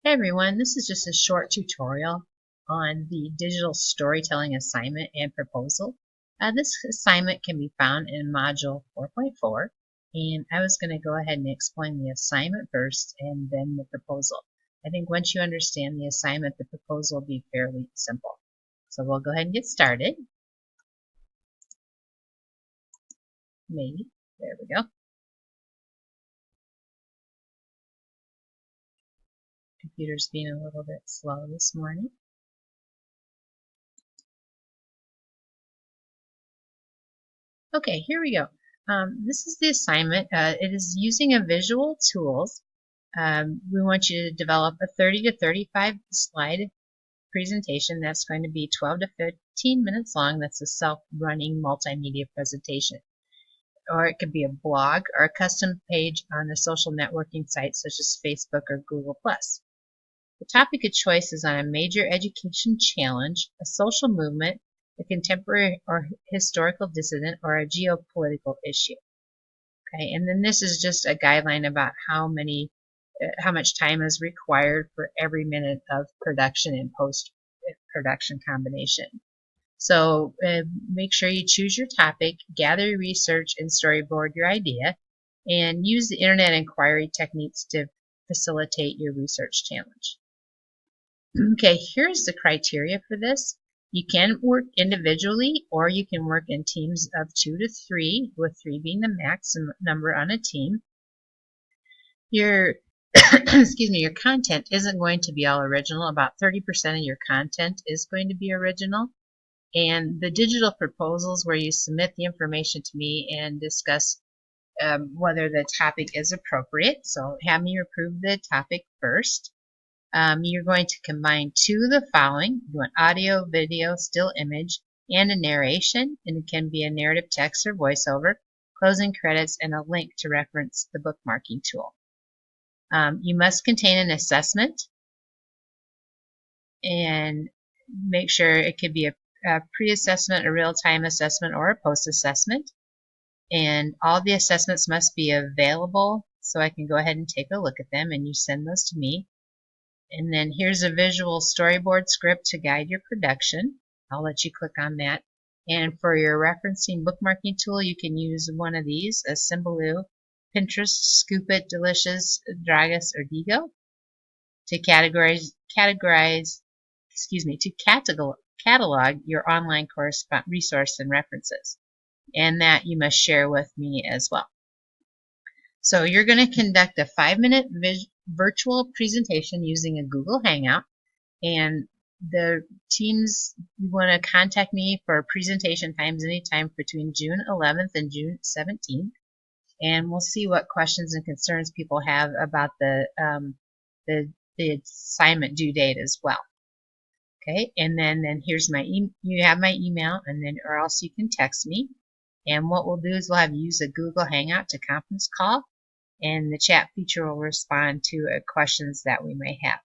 Hey everyone, this is just a short tutorial on the digital storytelling assignment and proposal. This assignment can be found in Module 4.4, and I was going to go ahead and explain the assignment first and then the proposal. I think once you understand the assignment, the proposal will be fairly simple. So we'll go ahead and get started. Maybe. There we go. Computer's being a little bit slow this morning. Okay, here we go. This is the assignment. It is using a visual tools. We want you to develop a 30 to 35 slide presentation that's going to be 12 to 15 minutes long. That's a self-running multimedia presentation. Or it could be a blog or a custom page on a social networking site such as Facebook or Google+. The topic of choice is on a major education challenge, a social movement, a contemporary or historical dissident, or a geopolitical issue. Okay, and then this is just a guideline about how much time is required for every minute of production and post-production combination. So make sure you choose your topic, gather your research, and storyboard your idea, and use the internet inquiry techniques to facilitate your research challenge. Okay, here's the criteria for this. You can work individually, or you can work in teams of 2 to 3, with 3 being the maximum number on a team. Your your content isn't going to be all original. About 30% of your content is going to be original. And the digital proposals where you submit the information to me and discuss whether the topic is appropriate. So have me approve the topic first. You're going to combine 2 of the following. You want audio, video, still image, and a narration, and it can be a narrative text or voiceover, closing credits, and a link to reference the bookmarking tool. You must contain an assessment, and make sure it could be a pre-assessment, a real-time assessment, or a post-assessment. And all the assessments must be available so I can go ahead and take a look at them, and you send those to me. And then here's a visual storyboard script to guide your production. I'll let you click on that. And for your referencing bookmarking tool, you can use one of these, a Symbaloo, Pinterest, Scoopit, Delicious, Dragus, or Digo, to catalog your online course resource and references. And that you must share with me as well. So you're going to conduct a 5-minute virtual presentation using a Google Hangout, and the teams, you want to contact me for presentation times anytime between June 11th and June 17th, and we'll see what questions and concerns people have about the assignment due date as well. Okay, and then here's you have my email, and then or else you can text me. And what we'll do is we'll have you use a Google Hangout to conference call, and the chat feature will respond to questions that we may have.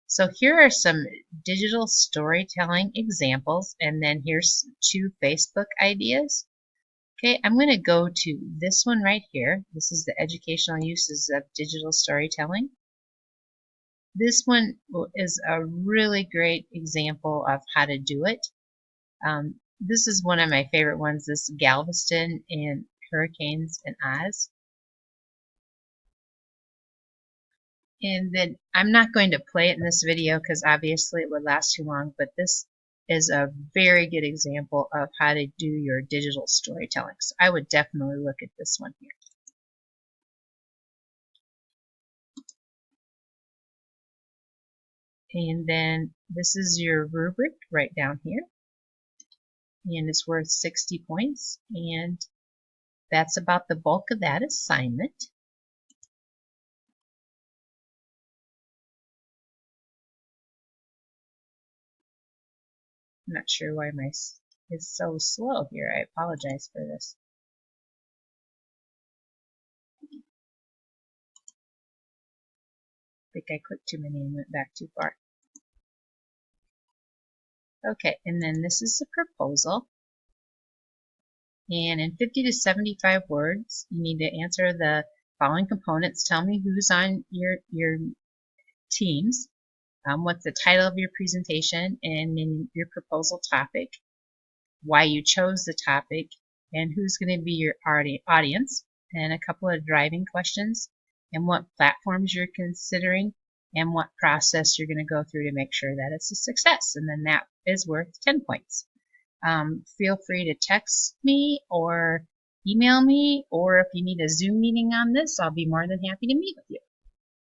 So here are some digital storytelling examples, and then here's 2 Facebook ideas. Okay, I'm going to go to this one right here. This is the educational uses of digital storytelling. This one is a really great example of how to do it. This is one of my favorite ones, this Galveston and Hurricanes in Oz. And then I'm not going to play it in this video because obviously it would last too long, but this is a very good example of how to do your digital storytelling. So I would definitely look at this one here. And then this is your rubric right down here. And it's worth 60 points. And that's about the bulk of that assignment. I'm not sure why it's so slow here. I apologize for this. I think I clicked too many and went back too far. Okay, and then this is the proposal. And in 50 to 75 words, you need to answer the following components. Tell me who's on your teams. what's the title of your presentation and then your proposal topic, why you chose the topic, and who's going to be your audience, and a couple of driving questions, and what platforms you're considering, and what process you're going to go through to make sure that it's a success. And then that is worth 10 points. Feel free to text me or email me, or if you need a Zoom meeting on this, I'll be more than happy to meet with you.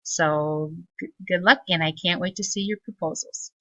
So good luck, and I can't wait to see your proposals.